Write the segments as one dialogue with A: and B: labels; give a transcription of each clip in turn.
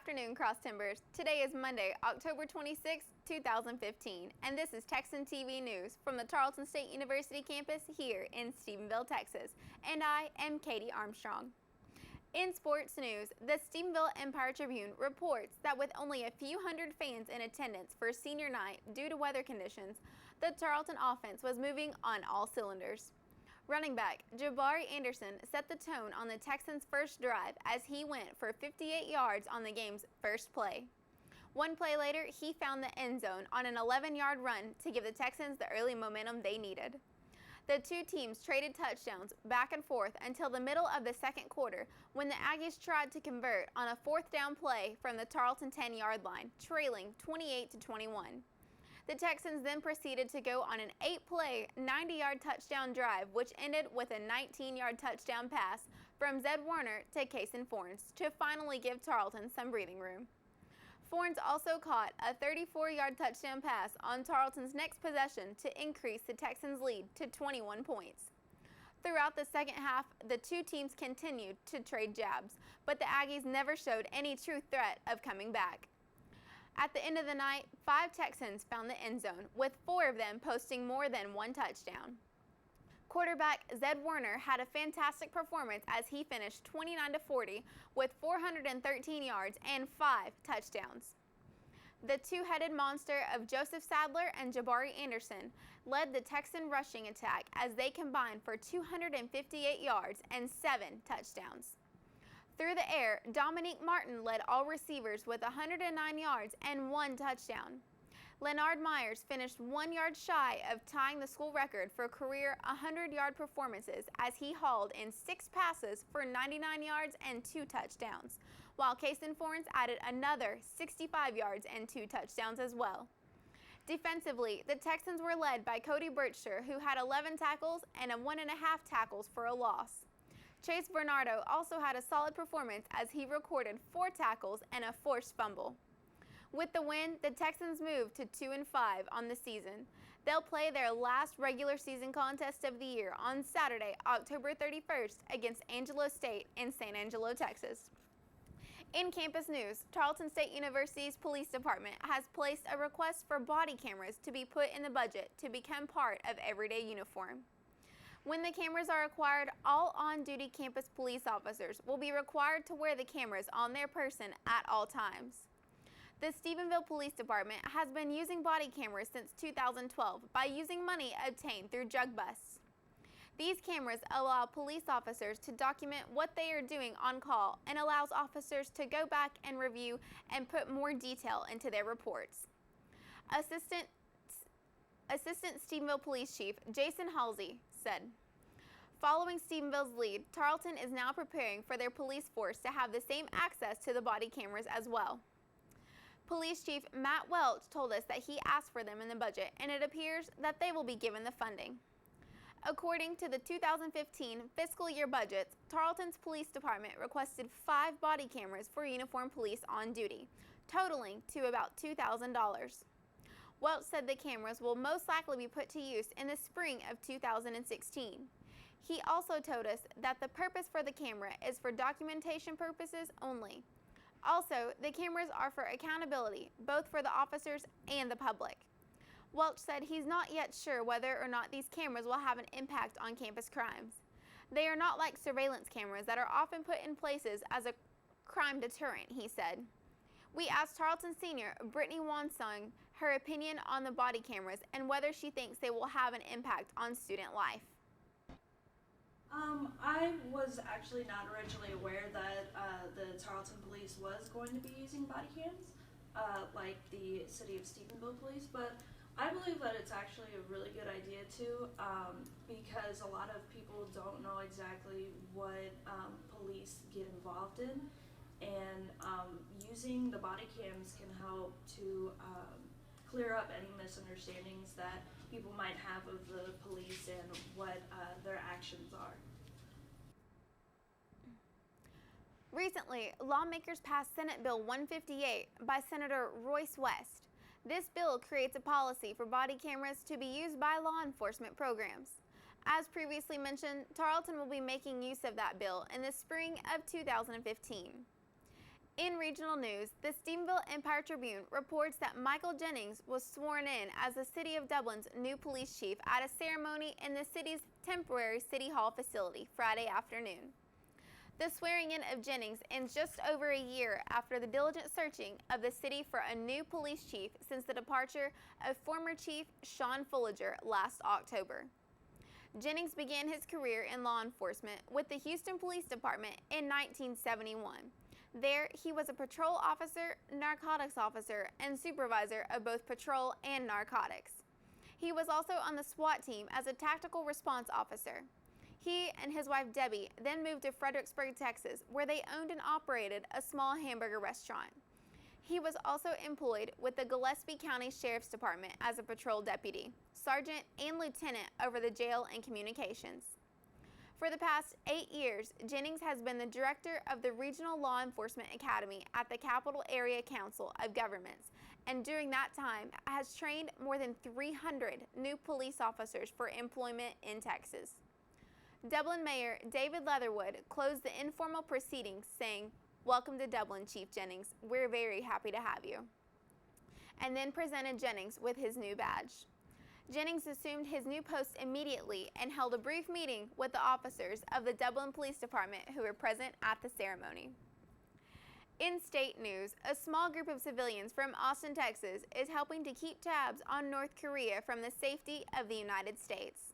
A: afternoon, Cross Timbers. Today is Monday, October 26, 2015, and this is Texan TV News from the Tarleton State University campus here in Stephenville, Texas, and I am Katie Armstrong. In sports news, the Stephenville Empire-Tribune reports that with only a few hundred fans in attendance for senior night due to weather conditions, the Tarleton offense was moving on all cylinders. Running back Jabari Anderson set the tone on the Texans' first drive as he went for 58 yards on the game's first play. One play later, he found the end zone on an 11-yard run to give the Texans the early momentum they needed. The two teams traded touchdowns back and forth until the middle of the second quarter when the Aggies tried to convert on a fourth down play from the Tarleton 10-yard line, trailing 28-21. The Texans then proceeded to go on an 8-play, 90-yard touchdown drive, which ended with a 19-yard touchdown pass from Zed Warner to Casey Fornes to finally give Tarleton some breathing room. Fornes also caught a 34-yard touchdown pass on Tarleton's next possession to increase the Texans' lead to 21 points. Throughout the second half, the two teams continued to trade jabs, but the Aggies never showed any true threat of coming back. At the end of the night, 5 Texans found the end zone, with 4 of them posting more than one touchdown. Quarterback Zed Warner had a fantastic performance as he finished 29-40 with 413 yards and 5 touchdowns. The two-headed monster of Joseph Sadler and Jabari Anderson led the Texan rushing attack as they combined for 258 yards and 7 touchdowns. Through the air, Dominique Martin led all receivers with 109 yards and 1 touchdown. Leonard Myers finished 1 yard shy of tying the school record for career 100-yard performances as he hauled in 6 passes for 99 yards and 2 touchdowns, while Casey Fornes added another 65 yards and 2 touchdowns as well. Defensively, the Texans were led by Cody Birchster, who had 11 tackles and 1.5 tackles for a loss. Chase Bernardo also had a solid performance as he recorded 4 tackles and a forced fumble. With the win, the Texans moved to 2-5 on the season. They'll play their last regular season contest of the year on Saturday, October 31st against Angelo State in San Angelo, Texas. In campus news, Tarleton State University's police department has placed a request for body cameras to be put in the budget to become part of everyday uniform. When the cameras are acquired, all on-duty campus police officers will be required to wear the cameras on their person at all times. The Stephenville Police Department has been using body cameras since 2012 by using money obtained through drug busts. These cameras allow police officers to document what they are doing on call and allows officers to go back and review and put more detail into their reports. Assistant Stephenville Police Chief Jason Halsey said, "Following Stephenville's lead, Tarleton is now preparing for their police force to have the same access to the body cameras as well." Police Chief Matt Welch told us that he asked for them in the budget, and it appears that they will be given the funding. According to the 2015 fiscal year budgets, Tarleton's police department requested 5 body cameras for uniformed police on duty, totaling to about $2,000. Welch said the cameras will most likely be put to use in the spring of 2016. He also told us that the purpose for the camera is for documentation purposes only. Also, the cameras are for accountability, both for the officers and the public. Welch said he's not yet sure whether or not these cameras will have an impact on campus crimes. They are not like surveillance cameras that are often put in places as a crime deterrent, he said. We asked Tarleton senior Brittany Wansung her opinion on the body cameras and whether she thinks they will have an impact on student life.
B: I was actually not originally aware that the Tarleton Police was going to be using body cams, like the City of Stephenville Police, but I believe that it's actually a really good idea too, because a lot of people don't know exactly what police get involved in, and using the body cams can help to clear up any misunderstandings that people might have of the police and what their actions are.
A: Recently, lawmakers passed Senate Bill 158 by Senator Royce West. This bill creates a policy for body cameras to be used by law enforcement programs. As previously mentioned, Tarleton will be making use of that bill in the spring of 2015. In regional news, the Stephenville Empire-Tribune reports that Michael Jennings was sworn in as the City of Dublin's new police chief at a ceremony in the city's temporary City Hall facility Friday afternoon. The swearing-in of Jennings ends just over a year after the diligent searching of the city for a new police chief since the departure of former Chief Sean Fullager last October. Jennings began his career in law enforcement with the Houston Police Department in 1971. There, he was a patrol officer, narcotics officer, and supervisor of both patrol and narcotics. He was also on the SWAT team as a tactical response officer. He and his wife Debbie then moved to Fredericksburg, Texas, where they owned and operated a small hamburger restaurant. He was also employed with the Gillespie County Sheriff's Department as a patrol deputy, sergeant, and lieutenant over the jail and communications. For the past 8 years, Jennings has been the director of the Regional Law Enforcement Academy at the Capital Area Council of Governments, and during that time has trained more than 300 new police officers for employment in Texas. Dublin Mayor David Leatherwood closed the informal proceedings saying, "Welcome to Dublin, Chief Jennings. We're very happy to have you," and then presented Jennings with his new badge. Jennings assumed his new post immediately and held a brief meeting with the officers of the Dublin Police Department who were present at the ceremony. In state news, a small group of civilians from Austin, Texas is helping to keep tabs on North Korea from the safety of the United States.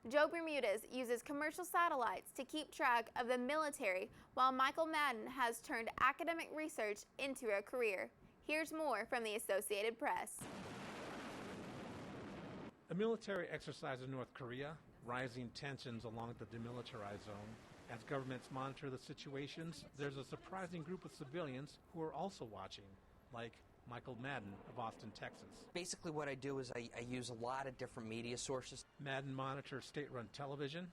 A: Joe Bermudez uses commercial satellites to keep track of the military, while Michael Madden has turned academic research into a career. Here's more from the Associated Press.
C: A military exercise in North Korea, rising tensions along the demilitarized zone. As governments monitor the situations, there's a surprising group of civilians who are also watching, like Michael Madden of Austin, Texas.
D: Basically what I do is I use a lot of different media sources.
C: Madden monitors state-run television,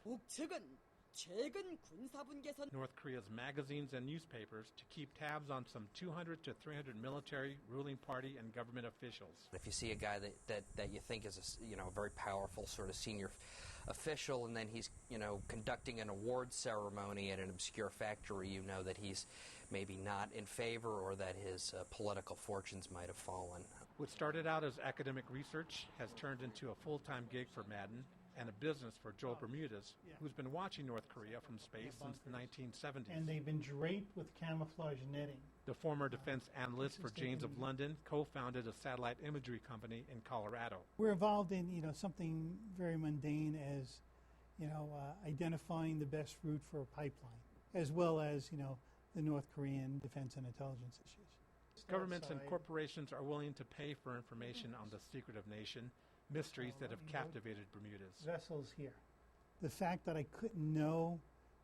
C: North Korea's magazines and newspapers to keep tabs on some 200 to 300 military, ruling party, and government officials.
D: If you see a guy that you think is a very powerful sort of senior official, and then he's conducting an award ceremony at an obscure factory, you know that he's maybe not in favor or that his political fortunes might have fallen.
C: What started out as academic research has turned into a full-time gig for Madden and a business for Joel Bermudez, who's been watching North Korea from space since the 1970s.
E: And they've been draped with camouflage netting.
C: The former defense analyst for Janes of London co-founded a satellite imagery company in Colorado.
E: We're involved in something very mundane as identifying the best route for a pipeline, as well as the North Korean defense and intelligence issues.
C: Governments and corporations are willing to pay for information on the secretive nation, mysteries that have captivated Bermudez.
E: Vessels here. The fact that I couldn't know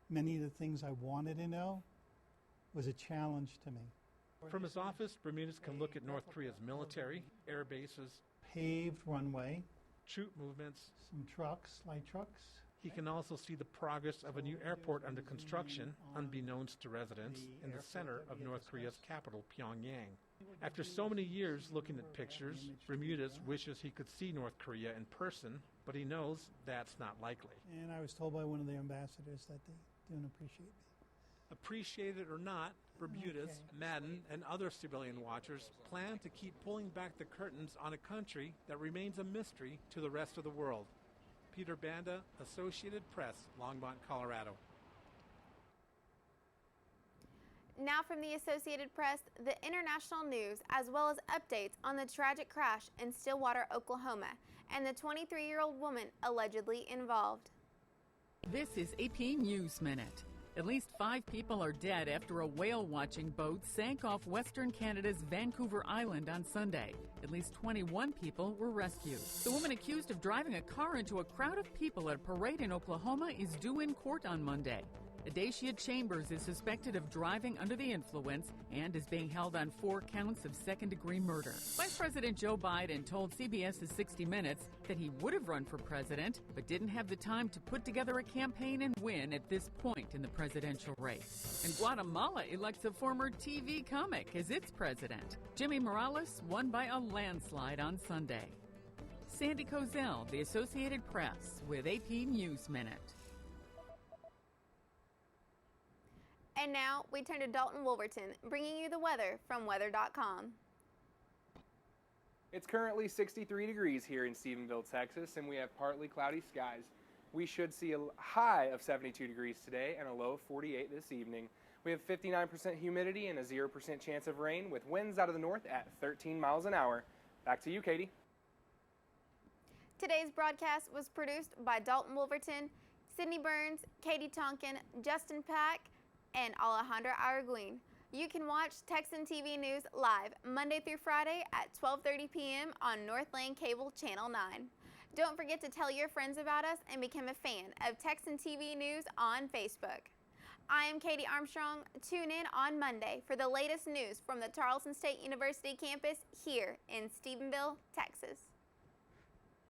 E: many of the things I wanted to know was a challenge to me.
C: From his office, Bermudez can look at North Korea's military, air bases,
E: paved runway,
C: troop movements,
E: some trucks, light trucks.
C: He can also see the progress of a new airport under construction, unbeknownst to residents, in the center of North Korea's capital, Pyongyang. After so many years looking at pictures, Bermudez wishes he could see North Korea in person, but he knows that's not likely.
E: And I was told by one of the ambassadors that they don't appreciate me.
C: Appreciate it or not, Bermudez, Madden, and other civilian watchers plan to keep pulling back the curtains on a country that remains a mystery to the rest of the world. Peter Banda, Associated Press, Longmont, Colorado.
A: Now from the Associated Press, the international news, as well as updates on the tragic crash in Stillwater, Oklahoma, and the 23-year-old woman allegedly involved.
F: This is AP News Minute. At least 5 people are dead after a whale-watching boat sank off Western Canada's Vancouver Island on Sunday. At least 21 people were rescued. The woman accused of driving a car into a crowd of people at a parade in Oklahoma is due in court on Monday. Adacia Chambers is suspected of driving under the influence and is being held on 4 counts of second-degree murder. Vice President Joe Biden told CBS's 60 Minutes that he would have run for president, but didn't have the time to put together a campaign and win at this point in the presidential race. And Guatemala elects a former TV comic as its president. Jimmy Morales won by a landslide on Sunday. Sandy Kozel, The Associated Press, with AP News Minute.
A: And now we turn to Dalton Wolverton, bringing you the weather from weather.com.
G: It's currently 63 degrees here in Stephenville, Texas, and we have partly cloudy skies. We should see a high of 72 degrees today and a low of 48 this evening. We have 59% humidity and a 0% chance of rain with winds out of the north at 13 miles an hour. Back to you, Katie.
A: Today's broadcast was produced by Dalton Wolverton, Sydney Burns, Katie Tonkin, Justin Pack, and Alejandra Araguin. You can watch Texan TV News live Monday through Friday at 12:30 p.m. on Northland Cable Channel 9. Don't forget to tell your friends about us and become a fan of Texan TV News on Facebook. I am Katie Armstrong. Tune in on Monday for the latest news from the Tarleton State University campus here in Stephenville, Texas.